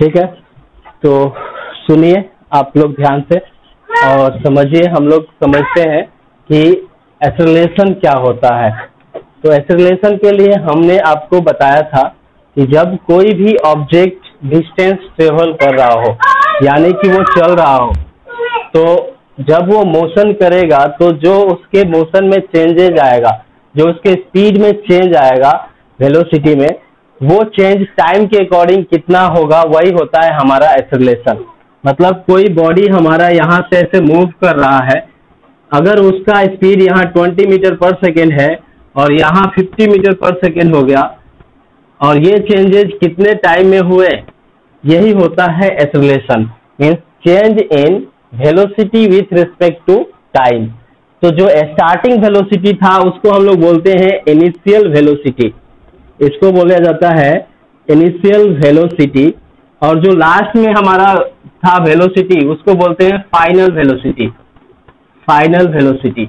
ठीक है, तो सुनिए आप लोग ध्यान से और समझिए। हम लोग समझते हैं कि एक्सेलरेशन क्या होता है। तो एक्सेलरेशन के लिए हमने आपको बताया था कि जब कोई भी ऑब्जेक्ट डिस्टेंस ट्रेवल कर रहा हो, यानी कि वो चल रहा हो, तो जब वो मोशन करेगा तो जो उसके मोशन में चेंजेज आएगा, जो उसके स्पीड में चेंज आएगा, वेलोसिटी में, वो चेंज टाइम के अकॉर्डिंग कितना होगा, वही होता है हमारा एक्सेलरेशन। मतलब कोई बॉडी हमारा यहाँ से ऐसे मूव कर रहा है, अगर उसका स्पीड यहाँ 20 मीटर पर सेकेंड है और यहाँ 50 मीटर पर सेकेंड हो गया, और ये चेंजेस कितने टाइम में हुए, यही होता है acceleration. Means change in velocity with respect to time. तो जो स्टार्टिंग वेलोसिटी था उसको हम लोग बोलते हैं इनिशियल वेलोसिटी, इसको बोला जाता है इनिशियल वेलोसिटी। और जो लास्ट में हमारा था वेलोसिटी उसको बोलते हैं फाइनल वेलोसिटी, फाइनल वेलोसिटी।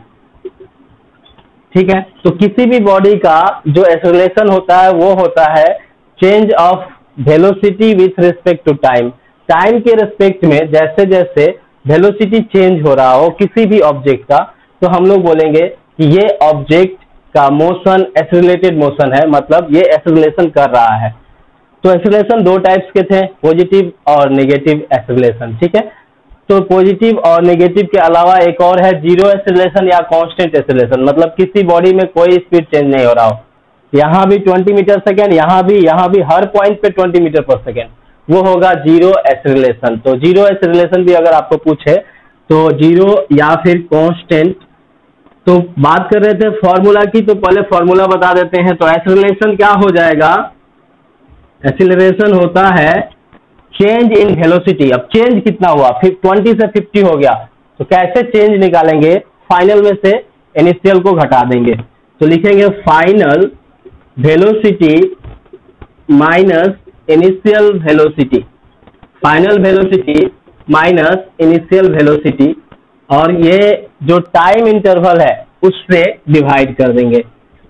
ठीक है, तो किसी भी बॉडी का जो एक्सेलरेशन होता है वो होता है change of velocity with respect to time. Time के रिस्पेक्ट में जैसे जैसे वेलोसिटी चेंज हो रहा हो किसी भी ऑब्जेक्ट का, तो हम लोग बोलेंगे कि ये ऑब्जेक्ट का मोशन एक्सेलरेटेड मोशन है, मतलब ये एक्सेलरेशन कर रहा है। तो एक्सेलरेशन दो टाइप्स के थे, पॉजिटिव और नेगेटिव एक्सेलरेशन। ठीक है, तो पॉजिटिव और नेगेटिव के अलावा एक और है जीरो एक्सेलरेशन या कांस्टेंट एक्सेलरेशन। मतलब किसी बॉडी में कोई स्पीड चेंज नहीं हो रहा हो, यहाँ भी 20 मीटर सेकेंड, यहाँ भी हर पॉइंट पे 20 मीटर पर सेकेंड, वो होगा जीरो एक्सेलरेशन। तो जीरो एक्सेलरेशन भी अगर आपको पूछे तो जीरो या फिर कांस्टेंट। तो बात कर रहे थे फॉर्मूला की, तो पहले फॉर्मूला बता देते हैं। तो एक्सेलरेशन क्या हो जाएगा, एक्सेलरेशन होता है चेंज इन वेलोसिटी। अब चेंज कितना हुआ, 20 से 50 हो गया, तो कैसे चेंज निकालेंगे, फाइनल में से इनिशियल को घटा देंगे। तो लिखेंगे final velocity minus initial velocity, final velocity minus initial velocity, और ये जो टाइम इंटरवल है उससे डिवाइड कर देंगे।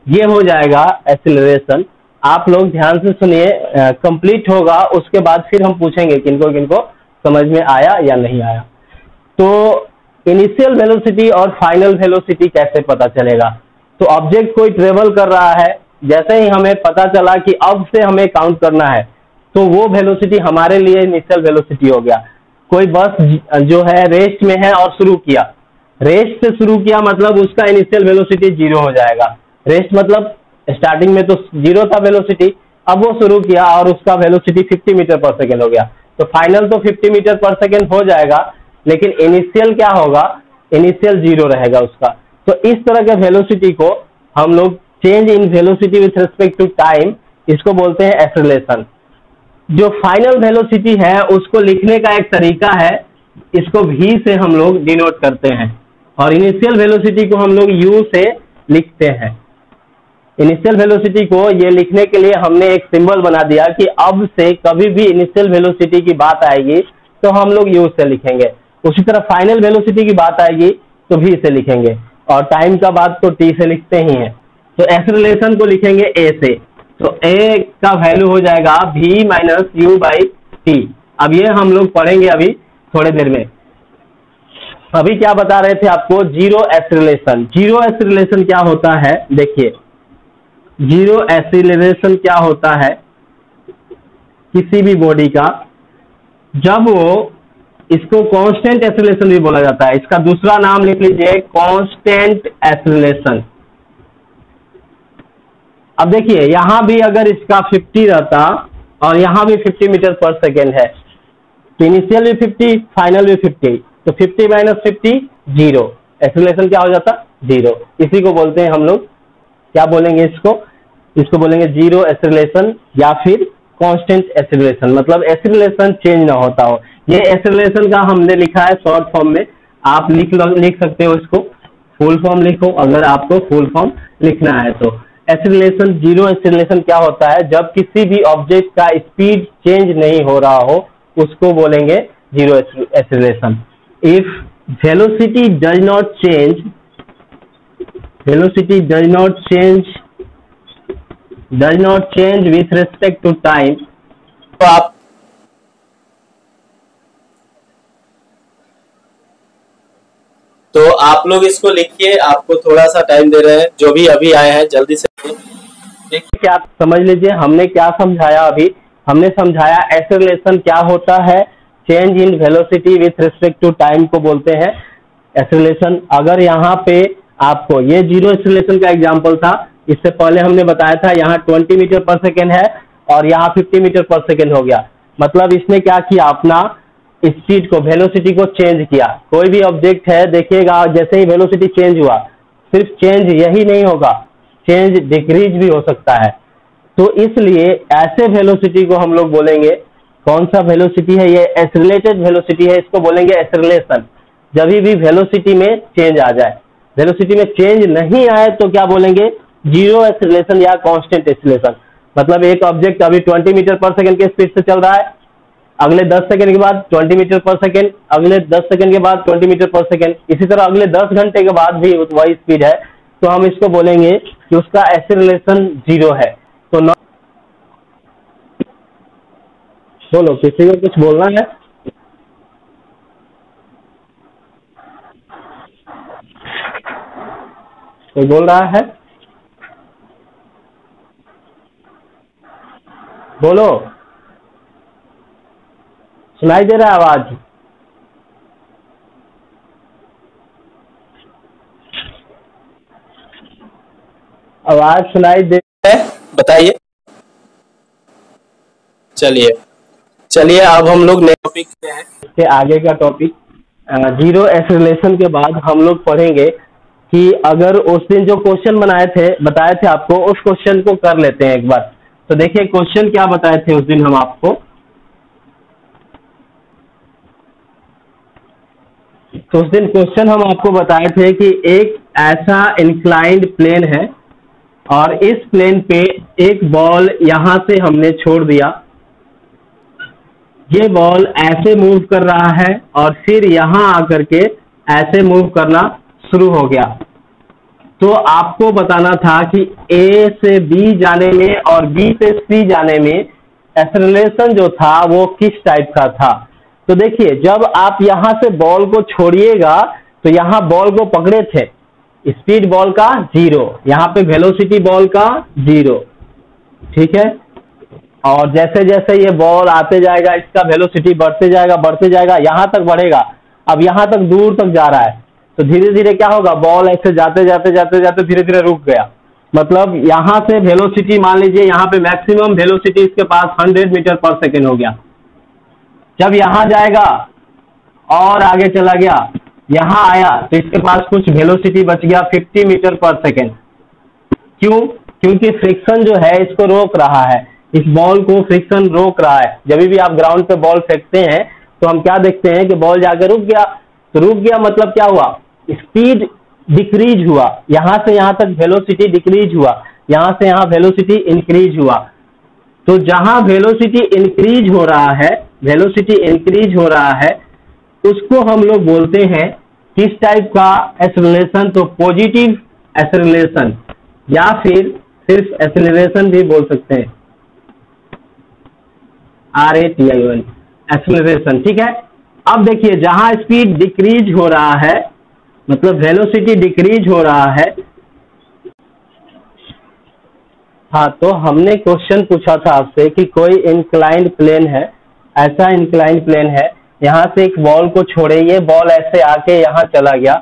ये हो जाएगा एक्सेलरेशन। आप लोग ध्यान से सुनिए, कंप्लीट होगा उसके बाद फिर हम पूछेंगे किनको किनको समझ में आया या नहीं आया। तो इनिशियल वेलोसिटी और फाइनल वेलोसिटी कैसे पता चलेगा, तो ऑब्जेक्ट कोई ट्रेवल कर रहा है, जैसे ही हमें पता चला कि अब से हमें काउंट करना है, तो वो वेलोसिटी हमारे लिए इनिशियल वेलोसिटी हो गया। कोई बस जो है रेस्ट में है और शुरू किया, रेस्ट से शुरू किया मतलब उसका इनिशियल वेलोसिटी जीरो हो जाएगा। रेस्ट मतलब स्टार्टिंग में तो जीरो था वेलोसिटी, अब वो शुरू किया और उसका वेलोसिटी 50 मीटर पर सेकेंड हो गया, तो फाइनल तो 50 मीटर पर सेकेंड हो जाएगा, लेकिन इनिशियल क्या होगा, इनिशियल जीरो रहेगा उसका। तो इस तरह के वेलोसिटी को हम लोग change in velocity with respect to time, इसको बोलते हैं एक्सेलरेशन। जो फाइनल वेलोसिटी है उसको लिखने का एक तरीका है, इसको v से हम लोग डिनोट करते हैं, और इनिशियल वेलोसिटी को हम लोग u से लिखते हैं। इनिशियल वेलोसिटी को ये लिखने के लिए हमने एक सिंबल बना दिया कि अब से कभी भी इनिशियल वेलोसिटी की बात आएगी तो हम लोग u से लिखेंगे, उसी तरह फाइनल वेलोसिटी की बात आएगी तो v से लिखेंगे, और टाइम का बात तो t से लिखते ही हैं। तो एक्सेलरेशन को लिखेंगे a से, तो a का वैल्यू हो जाएगा v minus u by T. अब ये हम लोग पढ़ेंगे अभी थोड़े देर में। अभी क्या बता रहे थे आपको, जीरो एक्सेलरेशन। जीरो एक्सेलरेशन क्या होता है, देखिए जीरो एक्सेलरेशन क्या होता है किसी भी बॉडी का, जब वो, इसको कांस्टेंट एक्सेलरेशन भी बोला जाता है, इसका दूसरा नाम लिख लीजिए कांस्टेंट एक्सेलरेशन। अब देखिए यहां भी अगर इसका 50 रहता और यहां भी 50 मीटर पर सेकेंड है, तो इनिशियल भी 50 फाइनल भी 50, तो 50 माइनस 50 जीरो, एक्सेलरेशन क्या हो जाता, जीरो। इसी को बोलते हैं हम लोग, क्या बोलेंगे इसको बोलेंगे जीरो एक्सेलरेशन या फिर कांस्टेंट एक्सेलरेशन, मतलब एक्सेलरेशन चेंज ना होता हो। ये एक्सेलरेशन का हमने लिखा है शॉर्ट फॉर्म में, आप लिख सकते हो इसको, फुल फॉर्म लिखो अगर आपको फुल फॉर्म लिखना है तो। एक्सेलरेशन, जीरो एक्सेलरेशन क्या होता है, जब किसी भी ऑब्जेक्ट का स्पीड चेंज नहीं हो रहा हो उसको बोलेंगे zero acceleration. If velocity does not change, velocity does not change with respect to time, तो आप तो आप लोग इसको लिखिए, आपको थोड़ा सा टाइम दे रहे हैं, जो भी अभी आए हैं जल्दी से देखिए क्या समझ लीजिए हमने क्या समझाया। अभी हमने समझाया एक्सेलरेशन क्या होता है, change in velocity with respect to time को बोलते हैं एक्सेलरेशन। अगर यहाँ पे आपको ये जीरो एक्सेलरेशन का एग्जांपल था, इससे पहले हमने बताया था यहाँ 20 मीटर पर सेकेंड है और यहाँ 50 मीटर पर सेकेंड हो गया। मतलब इसने क्या किया, अपना स्पीड को, वेलोसिटी को चेंज किया। कोई भी ऑब्जेक्ट है देखिएगा, जैसे ही वेलोसिटी चेंज हुआ, सिर्फ चेंज यही नहीं होगा, चेंज डिक्रीज भी हो सकता है। तो इसलिए ऐसे वेलोसिटी को हम लोग बोलेंगे, कौन सा वेलोसिटी है ये, एक्सेलरेटेड वेलोसिटी है, इसको बोलेंगे एक्सेलरेशन। जब भी वेलोसिटी में चेंज आ जाए, वेलोसिटी में चेंज नहीं आए तो क्या बोलेंगे, जीरो एक्सेलरेशन या कांस्टेंट एक्सेलरेशन। मतलब एक ऑब्जेक्ट अभी 20 मीटर पर सेकंड के स्पीड से चल रहा है, अगले 10 सेकंड के बाद 20 मीटर पर सेकंड, अगले 10 सेकंड के बाद 20 मीटर पर सेकंड, इसी तरह अगले 10 घंटे के बाद भी वही स्पीड है, तो हम इसको बोलेंगे कि उसका एक्सेलरेशन जीरो है। तो बोलो, किसी को कुछ बोलना है? कोई बोल रहा है? बोलो, सुनाई दे रहा है आवाज? आवाज सुनाई दे, बताइए। चलिए अब हम लोग नए टॉपिक पे हैं। इसके आगे का टॉपिक जीरो एक्सेलरेशन के बाद हम लोग पढ़ेंगे कि अगर उस दिन जो क्वेश्चन बताए थे आपको, उस क्वेश्चन को कर लेते हैं एक बार। तो देखिए क्वेश्चन क्या बताए थे उस दिन हम आपको। तो उस दिन क्वेश्चन हम आपको बताए थे कि एक ऐसा इंक्लाइंड प्लेन है और इस प्लेन पे एक बॉल यहां से हमने छोड़ दिया, ये बॉल ऐसे मूव कर रहा है और फिर यहां आकर के ऐसे मूव करना शुरू हो गया। तो आपको बताना था कि ए से बी जाने में और बी से सी जाने में एक्सेलरेशन जो था वो किस टाइप का था। तो देखिए जब आप यहां से बॉल को छोड़िएगा तो यहां बॉल को पकड़े थे, स्पीड बॉल का जीरो, यहाँ पे वेलोसिटी बॉल का जीरो, ठीक है। और जैसे जैसे ये बॉल आते जाएगा इसका वेलोसिटी बढ़ते जाएगा, यहाँ तक बढ़ेगा। अब यहाँ तक दूर तक जा रहा है तो धीरे धीरे क्या होगा, बॉल ऐसे जाते जाते धीरे धीरे रुक गया। मतलब यहाँ से वेलोसिटी मान लीजिए यहाँ पे मैक्सिमम वेलोसिटी इसके पास 100 मीटर पर सेकेंड हो गया। जब यहाँ जाएगा और आगे चला गया, यहाँ आया तो इसके पास कुछ वेलोसिटी बच गया 50 मीटर पर सेकेंड। क्यों? क्योंकि फ्रिक्शन जो है इसको रोक रहा है, इस बॉल को फ्रिक्शन रोक रहा है। जब भी आप ग्राउंड पे बॉल फेंकते हैं तो हम क्या देखते हैं कि बॉल जाकर रुक गया। तो रुक गया मतलब क्या हुआ, स्पीड डिक्रीज हुआ, यहाँ से यहाँ तक वेलोसिटी डिक्रीज हुआ, यहाँ से यहाँ वेलोसिटी इंक्रीज हुआ। तो जहां वेलोसिटी इंक्रीज हो रहा है उसको हम लोग बोलते हैं किस टाइप का एक्सेलरेशन, तो पॉजिटिव एक्सेलरेशन या फिर सिर्फ एक्सेलरेशन भी बोल सकते हैं, RATION एक्सेलरेशन, ठीक है। अब देखिए जहां स्पीड डिक्रीज हो रहा है मतलब वेलोसिटी डिक्रीज हो रहा है, हाँ, तो हमने क्वेश्चन पूछा था आपसे कि कोई इंक्लाइंड प्लेन है, ऐसा इंक्लाइंड प्लेन है, यहाँ से एक बॉल को छोड़े, ये बॉल ऐसे आके यहाँ चला गया,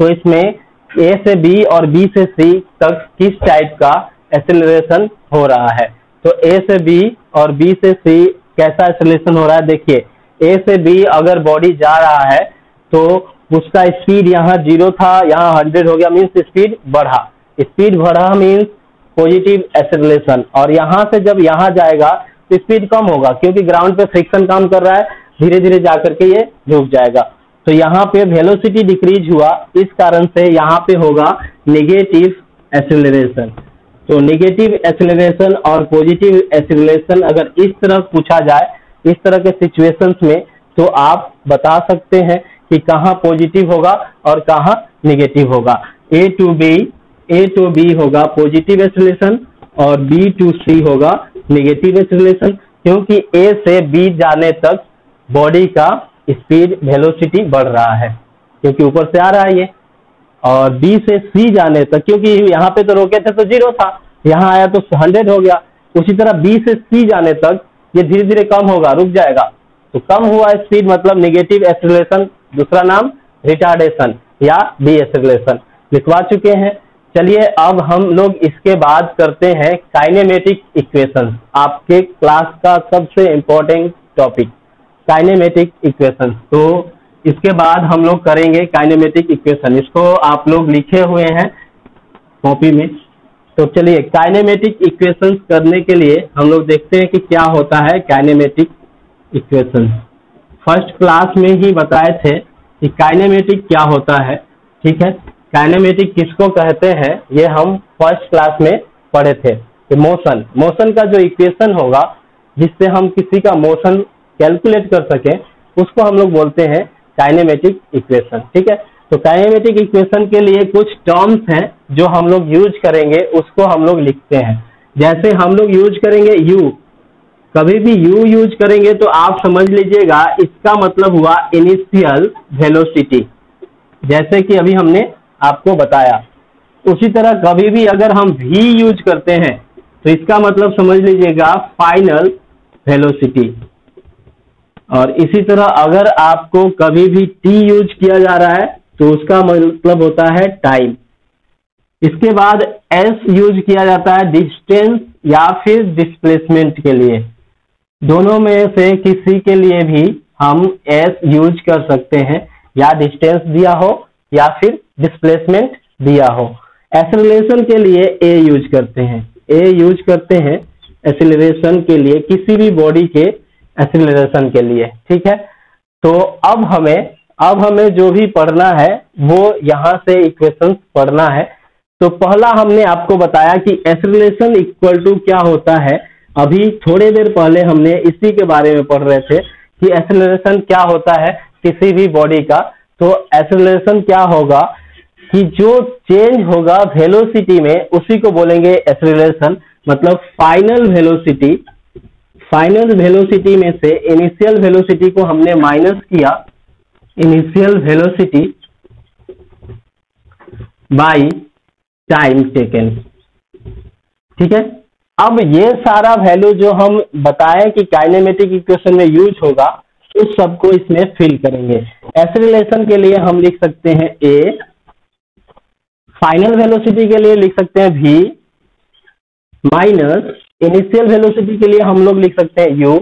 तो इसमें ए से बी और बी से सी तक किस टाइप का एक्सेलरेशन हो रहा है। तो ए से बी और बी से सी कैसा एक्सेलरेशन हो रहा है, देखिए ए से बी अगर बॉडी जा रहा है तो उसका स्पीड यहाँ जीरो था, यहाँ 100 हो गया, मीन्स स्पीड बढ़ा मीन्स पॉजिटिव एक्सेलरेशन। और यहाँ से जब यहाँ जाएगा तो स्पीड कम होगा क्योंकि ग्राउंड पे फ्रिक्शन काम कर रहा है, धीरे धीरे जाकर के ये रुक जाएगा। तो यहाँ पे वेलोसिटी डिक्रीज हुआ, इस कारण से यहाँ पे होगा नेगेटिव एक्सेलरेशन। तो नेगेटिव एक्सेलरेशन और पॉजिटिव एक्सेलरेशन अगर इस तरह पूछा जाए, इस तरह के सिचुएशंस में, तो आप बता सकते हैं कि कहाँ पॉजिटिव होगा और कहाँ नेगेटिव होगा। ए टू बी होगा पॉजिटिव एक्सेलरेशन और बी टू सी होगा नेगेटिव एक्सेलरेशन, क्योंकि ए से बी जाने तक बॉडी का स्पीड वेलोसिटी बढ़ रहा है क्योंकि ऊपर से आ रहा है ये, और बी से सी जाने तक, क्योंकि यहाँ पे तो रोके थे तो 0 था, यहाँ आया तो 100 हो गया। उसी तरह बी से सी जाने तक ये धीरे धीरे कम होगा, रुक जाएगा। तो कम हुआ स्पीड मतलब नेगेटिव एक्सेलरेशन, दूसरा नाम रिटार्डेशन या डी एक्सेलरेशन लिखवा चुके हैं। चलिए अब हम लोग इसके बाद करते हैं काइनेमेटिक इक्वेशन, आपके क्लास का सबसे इम्पोर्टेंट टॉपिक काइनेमेटिक इक्वेशन। तो इसके बाद हम लोग करेंगे काइनेमेटिक इक्वेशन, इसको आप लोग लिखे हुए हैं कॉपी में। तो चलिए काइनेमेटिक इक्वेशन करने के लिए हम लोग देखते हैं कि क्या होता है काइनेमेटिक इक्वेशन। फर्स्ट क्लास में ही बताए थे कि काइनेमेटिक क्या होता है, ठीक है। काइनेमेटिक किसको कहते हैं ये हम फर्स्ट क्लास में पढ़े थे कि मोशन का जो इक्वेशन होगा जिससे हम किसी का मोशन कैलकुलेट कर सके उसको हम लोग बोलते हैं काइनेमेटिक इक्वेशन, ठीक है। तो काइनेमेटिक इक्वेशन के लिए कुछ टर्म्स हैं जो हम लोग यूज करेंगे, उसको हम लोग लिखते हैं। जैसे हम लोग यूज करेंगे यू, कभी भी यू यूज करेंगे तो आप समझ लीजिएगा इसका मतलब हुआ इनिशियल वेलोसिटी, जैसे कि अभी हमने आपको बताया। उसी तरह कभी भी अगर हम v यूज करते हैं तो इसका मतलब समझ लीजिएगा फाइनल वेलोसिटी। और इसी तरह अगर आपको कभी भी t यूज किया जा रहा है तो उसका मतलब होता है टाइम। इसके बाद s यूज किया जाता है डिस्टेंस या फिर डिस्प्लेसमेंट के लिए, दोनों में से किसी के लिए भी हम s यूज कर सकते हैं, या डिस्टेंस दिया हो या फिर डिस्प्लेसमेंट दिया हो। एक्सेलरेशन के लिए a यूज करते हैं, a यूज करते हैं एक्सेलरेशन के लिए, किसी भी बॉडी के एक्सेलरेशन के लिए, ठीक है। तो अब हमें जो भी पढ़ना है वो यहाँ से इक्वेशंस पढ़ना है। तो पहला हमने आपको बताया कि एक्सेलरेशन इक्वल टू क्या होता है। अभी थोड़ी देर पहले हमने इसी के बारे में पढ़ रहे थे कि एक्सेलरेशन क्या होता है किसी भी बॉडी का। तो एक्सेलरेशन क्या होगा कि जो चेंज होगा वेलोसिटी में उसी को बोलेंगे एक्सेलरेशन, मतलब फाइनल वेलोसिटी में से इनिशियल वेलोसिटी को हमने माइनस किया, initial velocity by time taken, ठीक है। अब ये सारा वैल्यू जो हम बताएं कि काइनेमेटिक इक्वेशन में यूज होगा उस सबको इसमें फिल करेंगे। एक्सेलरेशन के लिए हम लिख सकते हैं a, फाइनल वेलोसिटी के लिए लिख सकते हैं v, माइनस इनिशियल वेलोसिटी के लिए हम लोग लिख सकते हैं u,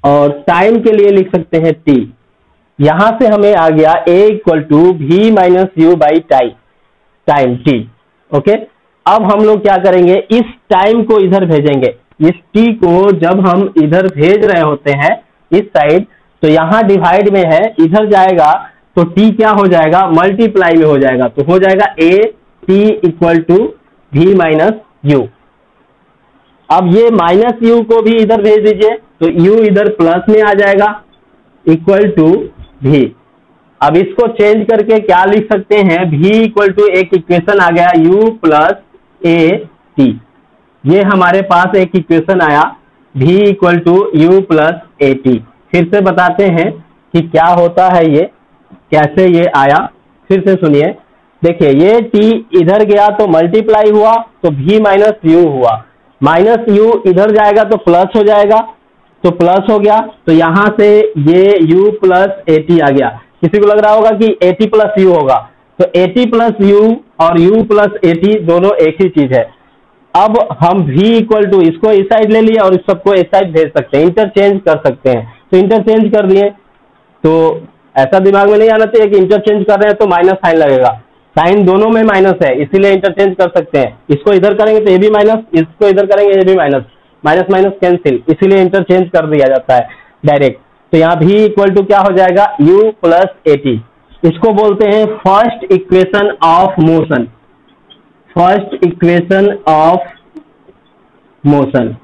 और टाइम के लिए लिख सकते हैं t। यहां से हमें आ गया a equal to v minus u by time t, okay. अब हम लोग क्या करेंगे, इस टाइम को इधर भेजेंगे, इस t को जब हम इधर भेज रहे होते हैं इस साइड, तो यहाँ डिवाइड में है, इधर जाएगा तो t क्या हो जाएगा, मल्टीप्लाई में हो जाएगा, तो हो जाएगा a t equal to v minus u. अब ये माइनस यू को भी इधर भेज दीजिए तो u इधर प्लस में आ जाएगा इक्वल टू v। अब इसको चेंज करके क्या लिख सकते हैं, v इक्वल टू एक इक्वेशन आ गया u प्लस a t, ये हमारे पास एक इक्वेशन आया v equal to u plus a t. फिर से बताते हैं कि क्या होता है ये, कैसे ये आया, फिर से सुनिए। देखिए ये t इधर गया तो मल्टीप्लाई हुआ तो v माइनस यू हुआ, माइनस यू इधर जाएगा तो प्लस हो जाएगा, तो प्लस हो गया, तो यहां से ये u प्लस ए टी आ गया। किसी को लग रहा होगा कि ए टी प्लस यू होगा, तो ए टी प्लस यू और u प्लस ए टी दोनों एक ही चीज है। अब हम v इक्वल टू इसको इस साइड ले लिया और इस सबको इस साइड भेज सकते हैं, इंटरचेंज कर सकते हैं, तो इंटरचेंज कर दिए। तो ऐसा दिमाग में नहीं आना चाहिए कि इंटरचेंज कर रहे हैं तो माइनस साइन लगेगा, साइन दोनों में माइनस है इसीलिए इंटरचेंज कर सकते हैं। इसको इधर करेंगे तो ये भी माइनस, इसको इधर करेंगे ये भी माइनस, माइनस माइनस कैंसिल, इसीलिए इंटरचेंज कर दिया जाता है डायरेक्ट। तो यहाँ v इक्वल टू क्या हो जाएगा, u प्लस ए टी। इसको बोलते हैं first equation of motion, first equation of motion.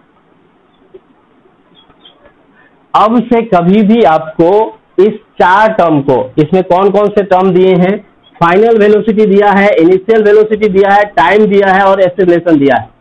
अब से कभी भी आपको इस चार टर्म को, इसमें कौन कौन से टर्म दिए हैं, फाइनल वेलोसिटी दिया है, इनिशियल वेलोसिटी दिया है, टाइम दिया है और एक्सेलरेशन दिया है।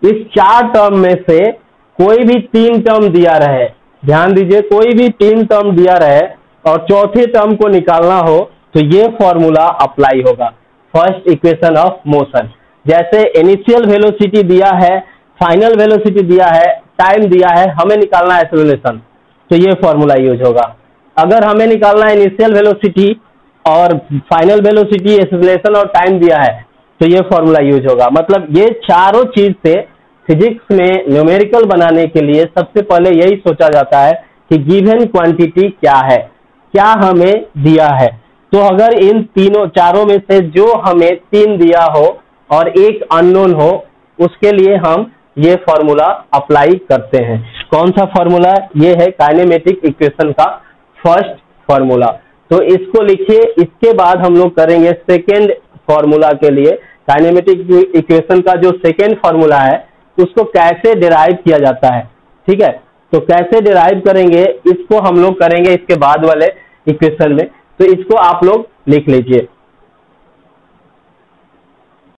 इस चार टर्म में से कोई भी तीन टर्म दिया रहे, ध्यान दीजिए, कोई भी तीन टर्म दिया रहे और चौथे टर्म को निकालना हो तो ये फॉर्मूला अप्लाई होगा फर्स्ट इक्वेशन ऑफ मोशन। जैसे इनिशियल वेलोसिटी दिया है, फाइनल वेलोसिटी दिया है, टाइम दिया है, हमें निकालना है एक्सेलरेशन, तो ये फॉर्मूला यूज होगा। अगर हमें निकालना है इनिशियल वेलोसिटी और फाइनल वेलोसिटी, एक्सेलरेशन और टाइम दिया है, तो ये फॉर्मूला यूज होगा। मतलब ये चारों चीज से फिजिक्स में न्यूमेरिकल बनाने के लिए सबसे पहले यही सोचा जाता है कि गिवन क्वांटिटी क्या है, क्या हमें दिया है। तो अगर इन तीनों चारों में से जो हमें 3 दिया हो और एक अननोन हो, उसके लिए हम ये फॉर्मूला अप्लाई करते हैं। कौन सा फॉर्मूला? ये है काइनेमेटिक इक्वेशन का फर्स्ट फॉर्मूला। तो इसको लिखिए। इसके बाद हम लोग करेंगे सेकेंड फॉर्मूला के लिए। काइनेमेटिक इक्वेशन का जो सेकेंड फॉर्मूला है उसको कैसे डिराइव किया जाता है, ठीक है। तो कैसे डिराइव करेंगे इसको हम लोग करेंगे इसके बाद वाले इक्वेशन में। तो इसको आप लोग लिख लीजिए।